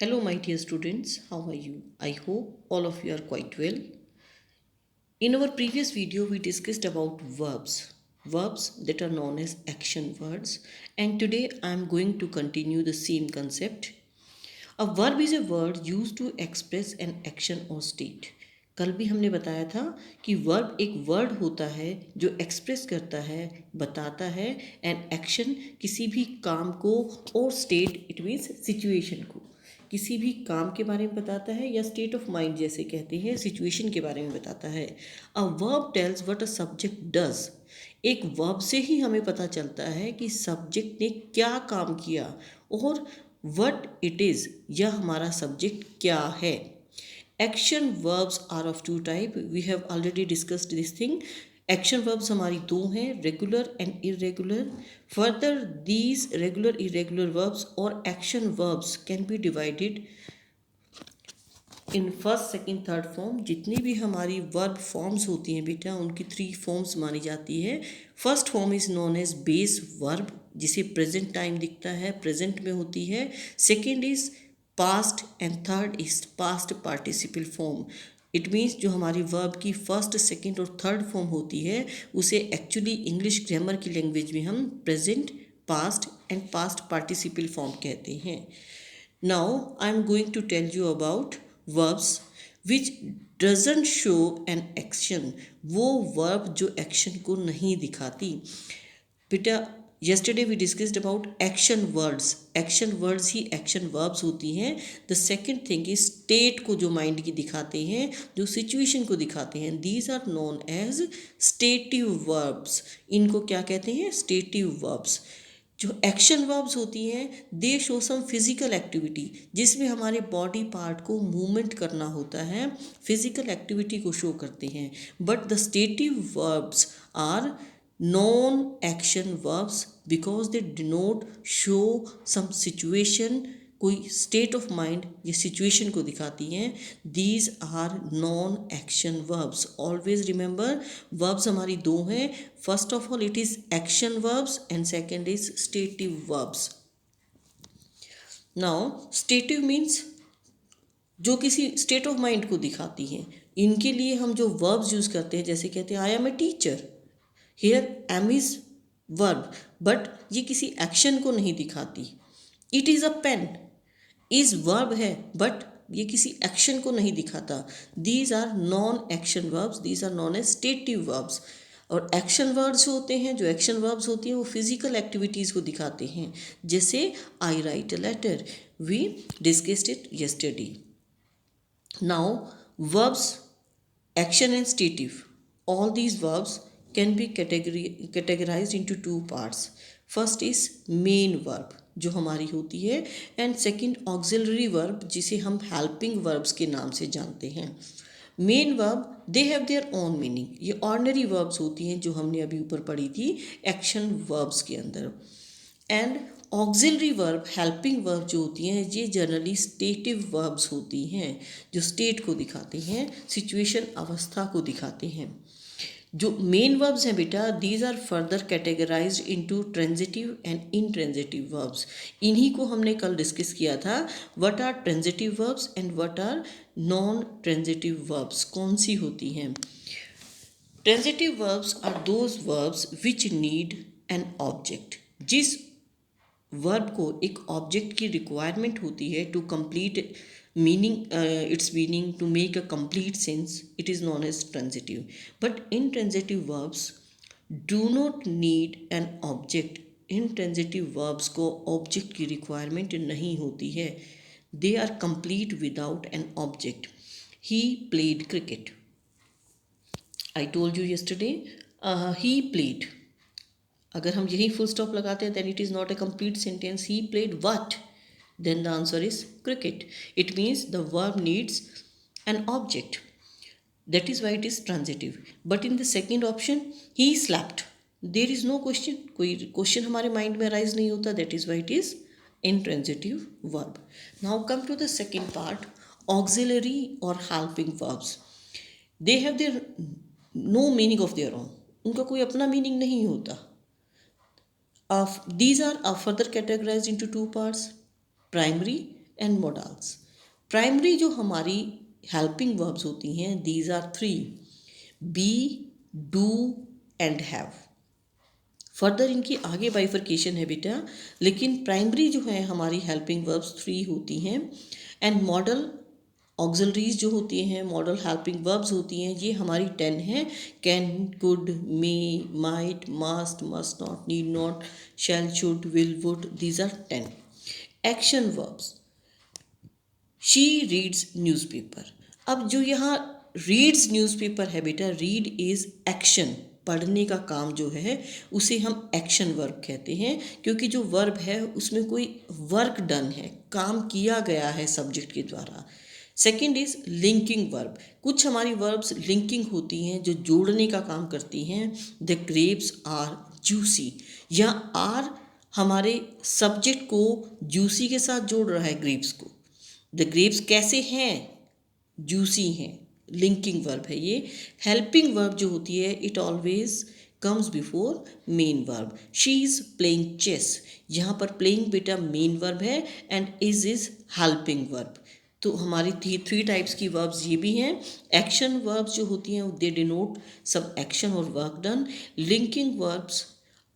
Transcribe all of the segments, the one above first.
Hello, my dear students. How are you? I hope all of you are quite well. In our previous video, we discussed about verbs that are known as action words, and today I am going to continue the same concept. A verb is a word used to express an action or state. कल भी हमने बताया था कि verb एक word होता है जो एक्सप्रेस करता है, बताता है एन एक्शन, किसी भी काम को, और स्टेट इट मीन्स सिचुएशन को, किसी भी काम के बारे में बताता है, या स्टेट ऑफ माइंड जैसे कहते हैं सिचुएशन के बारे में बताता है. A verb tells what a subject does. एक वर्ब से ही हमें पता चलता है कि सब्जेक्ट ने क्या काम किया और व्हाट इट इज़, या हमारा सब्जेक्ट क्या है. Action verbs are of two type. We have already discussed this thing. Action verbs हमारी दो हैं, regular and irregular. Further these regular irregular verbs और action verbs can be divided in first second third form. जितनी भी हमारी verb forms होती हैं बेटा, उनकी थ्री फॉर्म्स मानी जाती है. First form is known as base verb, जिसे प्रेजेंट टाइम दिखता है, प्रेजेंट में होती है. Second is past and third is past participle form. It means जो हमारी वर्ब की फर्स्ट सेकेंड और थर्ड फॉर्म होती है उसे एक्चुअली इंग्लिश ग्रामर की लैंग्वेज में हम present, past and past participle form कहते हैं. Now I am going to tell you about verbs which doesn't show an action. वो verb जो action को नहीं दिखाती. बेटा yesterday we discussed about action words. action words he action verbs होती हैं. the second thing is state को जो mind की दिखाते हैं, जो situation को दिखाते हैं, these are known as stative verbs. इनको क्या कहते हैं? stative verbs. जो एक्शन वर्ब्स होती हैं they show some physical activity, जिसमें हमारे बॉडी पार्ट को मूवमेंट करना होता है, फिजिकल एक्टिविटी को शो करते हैं. But the stative verbs are non action verbs because they denote show some situation, कोई स्टेट ऑफ माइंड या सिचुएशन को दिखाती हैं. These are non action verbs. Always remember, verbs हमारी दो हैं. First of all it is action verbs and second is stative verbs. Now stative means जो किसी स्टेट ऑफ माइंड को दिखाती हैं. इनके लिए हम जो वर्ब्स यूज़ करते हैं, जैसे कहते हैं I am a teacher. Here am is verb, but ये किसी एक्शन को नहीं दिखाती. It is a pen, is verb है बट ये किसी एक्शन को नहीं दिखाता. These are non action verbs, these are non as stative verbs. और एक्शन वर्ड्स होते हैं, जो एक्शन वर्ब्स होती हैं वो फिजिकल एक्टिविटीज़ को दिखाते हैं. जैसे I write a letter, we discussed it yesterday. Now verbs action and stative, all these verbs can be categorized into two parts. first is main verb जो हमारी होती है, एंड सेकंड ऑक्सिलरी वर्ब जिसे हम हेल्पिंग वर्ब्स के नाम से जानते हैं. Main verb they have their own meaning. ये ऑर्डिनरी वर्ब्स होती हैं जो हमने अभी ऊपर पढ़ी थी एक्शन वर्ब्स के अंदर. And auxiliary verb, helping verb जो होती हैं, ये जनरली स्टेटिव वर्ब्स होती हैं जो स्टेट को दिखाती हैं, सिचुएशन, अवस्था को दिखाते हैं. जो मेन वर्ब्स हैं बेटा, these are further categorized into transitive and intransitive verbs. इन्हीं को हमने कल डिस्कस किया था. What are transitive verbs and what are non transitive verbs, कौन सी होती हैं. Transitive verbs are those verbs which need an object. जिस वर्ब को एक ऑब्जेक्ट की रिक्वायरमेंट होती है to complete meaning, its meaning, to make a complete sense, it is known as transitive. But intransitive verbs do not need an object. intransitive verbs को object की requirement नहीं होती है. they are complete without an object. he played cricket. I told you yesterday, he played. अगर हम यही full stop लगाते हैं then it is not a complete sentence. he played what? Then the answer is cricket. It means the verb needs an object. That is why it is transitive. But in the second option, he slept, there is no question. कोई question हमारे mind में arise नहीं होता. That is why it is intransitive verb. Now come to the second part, auxiliary or helping verbs. They have their no meaning of their own. उनका कोई अपना meaning नहीं होता. These are further categorized into two parts, primary and modals. Primary जो हमारी helping verbs होती हैं, these are 3, be, do and have. Further इनकी आगे बाइफर्केशन है बेटा, लेकिन प्राइमरी जो है हमारी हेल्पिंग वर्ब्स 3 होती हैं, एंड मॉडल ऑक्सिलरीज जो होती हैं, मॉडल हेल्पिंग वर्ब्स होती हैं, ये हमारी 10 हैं। Can, could, may, might, must, must not, need not, shall, should, will, would, these are 10। Action verbs, she reads newspaper. अब जो यहाँ रीड्स न्यूज़पेपर है बेटा, रीड इज़ एक्शन, पढ़ने का काम जो है उसे हम एक्शन वर्ब कहते हैं, क्योंकि जो वर्ब है उसमें कोई वर्क डन है, काम किया गया है सब्जेक्ट के द्वारा। सेकेंड इज लिंकिंग वर्ब, कुछ हमारी वर्ब्स लिंकिंग होती हैं जो जोड़ने का काम करती हैं। द ग्रेप्स आर जूसी, या आर हमारे सब्जेक्ट को जूसी के साथ जोड़ रहा है, ग्रेप्स को। द ग्रेप्स कैसे हैं, जूसी हैं, लिंकिंग वर्ब है ये। हेल्पिंग वर्ब जो होती है, it always comes before main verb. She is playing chess, यहाँ पर प्लेइंग बेटा मेन वर्ब है, एंड इज़ हेल्पिंग वर्ब। तो हमारी थ्री टाइप्स की वर्ब्स ये भी हैं। एक्शन वर्ब्स जो होती हैं दे डिनोट सब एक्शन और work done. Linking verbs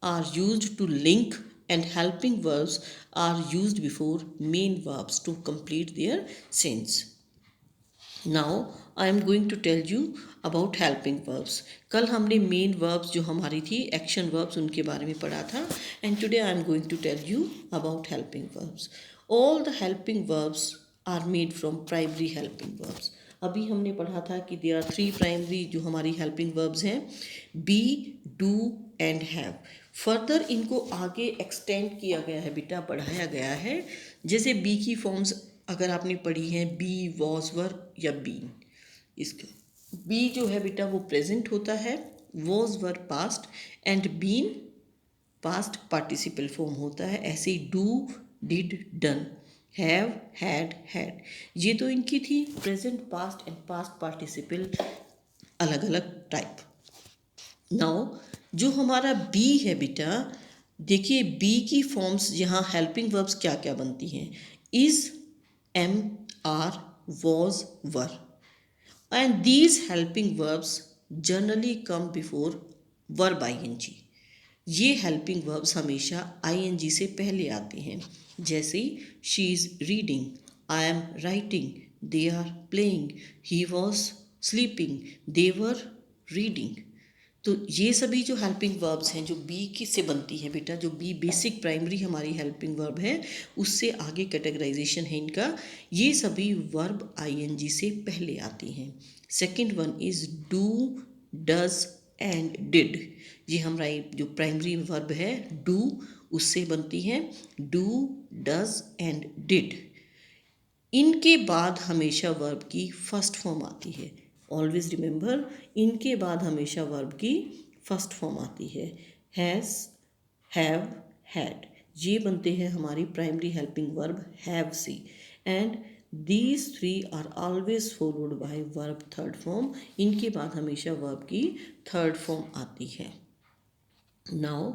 are used to link, and helping verbs are used before main verbs to complete their sense. Now I am going to tell you about helping verbs. कल हमने main verbs जो हमारी थी action verbs उनके बारे में पढ़ा था, and today I am going to tell you about helping verbs. All the helping verbs are made from primary helping verbs. अभी हमने पढ़ा था कि there are 3 primary जो हमारी helping verbs हैं, be, do and have. Further इनको आगे एक्सटेंड किया गया है बेटा, बढ़ाया गया है। जैसे बी की फॉर्म्स अगर आपने पढ़ी हैं, बी, वॉज, वर या बीन। इसका बी जो है बेटा वो प्रेजेंट होता है, was, were past, and been past participle form होता है। ऐसे ही do, did, done, have, had, ये तो इनकी थी present, past and past participle अलग अलग टाइप। नाउ जो हमारा बी है बेटा, देखिए बी की फॉर्म्स यहाँ हेल्पिंग वर्ब्स क्या क्या बनती हैं, is, am, are, was, were, and these helping verbs generally come before verb ING. ये हेल्पिंग वर्ब्स हमेशा आईएनजी से पहले आते हैं। जैसे she is reading, I am writing, they are playing, he was sleeping, they were reading. तो ये सभी जो हेल्पिंग वर्ब्स हैं जो बी की से बनती हैं बेटा, जो बी बेसिक प्राइमरी हमारी हेल्पिंग वर्ब है, उससे आगे कैटेगराइजेशन है इनका। ये सभी वर्ब आईएनजी से पहले आती हैं। Second one is do, does and did. ये हमारी जो प्राइमरी वर्ब है डू, उससे बनती हैं डू, डज एंड डिड। इनके बाद हमेशा वर्ब की फर्स्ट फॉर्म आती है। ऑलवेज रिमेंबर, इनके बाद हमेशा वर्ब की फर्स्ट फॉर्म आती है। हैज़, हैव, हैड, ये बनते हैं हमारी प्राइमरी हेल्पिंग वर्ब हैव से, and these 3 are always followed by verb third form. इनके बाद हमेशा वर्ब की थर्ड फॉर्म आती है। Now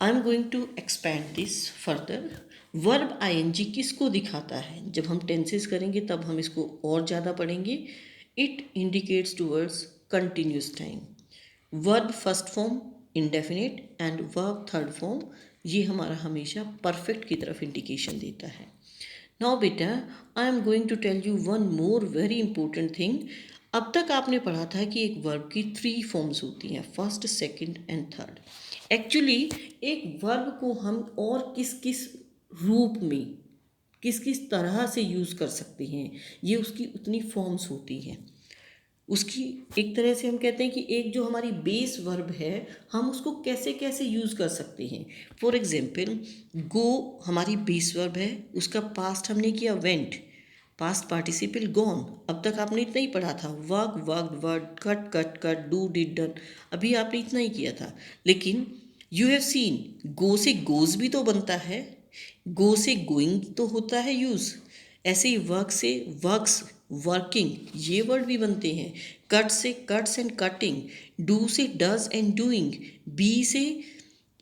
I am going to expand this further. Verb ING किसको दिखाता है? जब हम टेंसेस करेंगे तब हम इसको और ज़्यादा पढ़ेंगे। It indicates towards continuous time. Verb first form indefinite and verb third form ये हमारा हमेशा परफेक्ट की तरफ इंडिकेशन देता है। नाउ बेटा I am going to tell you one more very important thing. अब तक आपने पढ़ा था कि एक वर्ब की 3 फॉर्म्स होती हैं, first, second and third. Actually एक वर्ब को हम और किस किस रूप में, किस किस तरह से यूज़ कर सकते हैं, ये उसकी उतनी फॉर्म्स होती हैं। उसकी एक तरह से हम कहते हैं कि एक जो हमारी बेस वर्ब है हम उसको कैसे कैसे यूज़ कर सकते हैं। फॉर एग्जाम्पल गो हमारी बेस वर्ब है, उसका पास्ट हमने किया वेंट, पास्ट पार्टिसिपल गॉन। अब तक आपने इतना ही पढ़ा था, work, worked, word, cut, cut, cut, do, did, done, अभी आपने इतना ही किया था। लेकिन यू हैव सीन, गो से गोज भी तो बनता है, गो से गोइंग तो होता है यूज़, ऐसे ही वर्क से वर्क्स, वर्किंग, ये वर्ड भी बनते हैं। कट से कट्स एंड कटिंग, डू से डज एंड डूइंग, बी से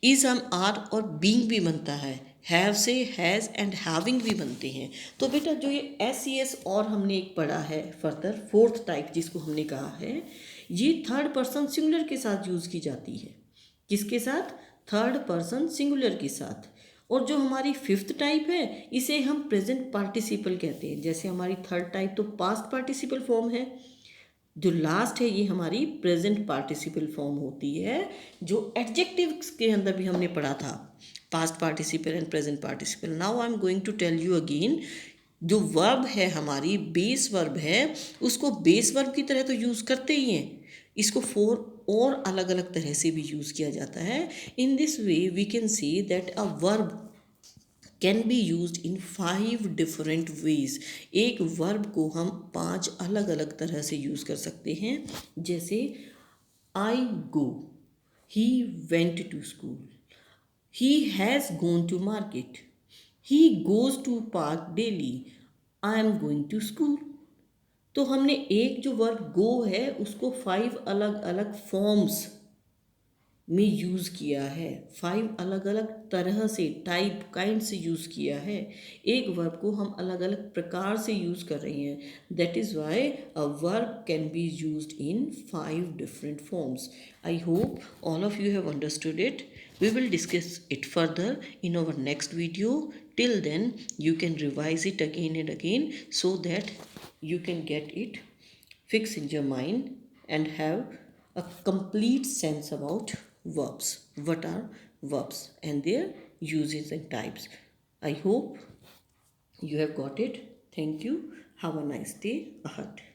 इज, एम, आर और बीइंग भी बनता है। हैव से हैज़ एंड हैविंग भी बनते हैं। तो बेटा जो ये SES और हमने एक पढ़ा है फर्दर, फोर्थ टाइप जिसको हमने कहा है, ये थर्ड पर्सन सिंगुलर के साथ यूज़ की जाती है। किसके साथ? थर्ड पर्सन सिंगुलर के साथ। और जो हमारी फिफ्थ टाइप है इसे हम प्रेजेंट पार्टिसिपल कहते हैं। जैसे हमारी थर्ड टाइप तो पास्ट पार्टिसिपल फॉर्म है, जो लास्ट है ये हमारी प्रेजेंट पार्टिसिपल फॉर्म होती है, जो एडजेक्टिव्स के अंदर भी हमने पढ़ा था, past participle and present participle. Now I am going to tell you again, जो वर्ब है हमारी बेस वर्ब है, उसको बेस वर्ब की तरह तो यूज़ करते ही हैं, इसको फोर और अलग अलग तरह से भी यूज़ किया जाता है। In this way we can see that a verb can be use in 5 different ways. एक वर्ब को हम 5 अलग अलग तरह से यूज़ कर सकते हैं। जैसे I go, he went to school, he has gone to market, he goes to park daily, I am going to school. तो हमने एक जो वर्ब गो है उसको 5 अलग अलग फॉर्म्स में यूज़ किया है, 5 अलग अलग तरह से, टाइप काइंड से यूज़ किया है। एक वर्ब को हम अलग अलग प्रकार से यूज़ कर रहे हैं। That is why a verb can be used in 5 different forms. I hope all of you have understood it. We will discuss it further in our next video. Till then, you can revise it again and again so that you can get it fixed in your mind and have a complete sense about verbs. What are verbs and their uses and types? I hope you have got it. Thank you. Have a nice day ahead.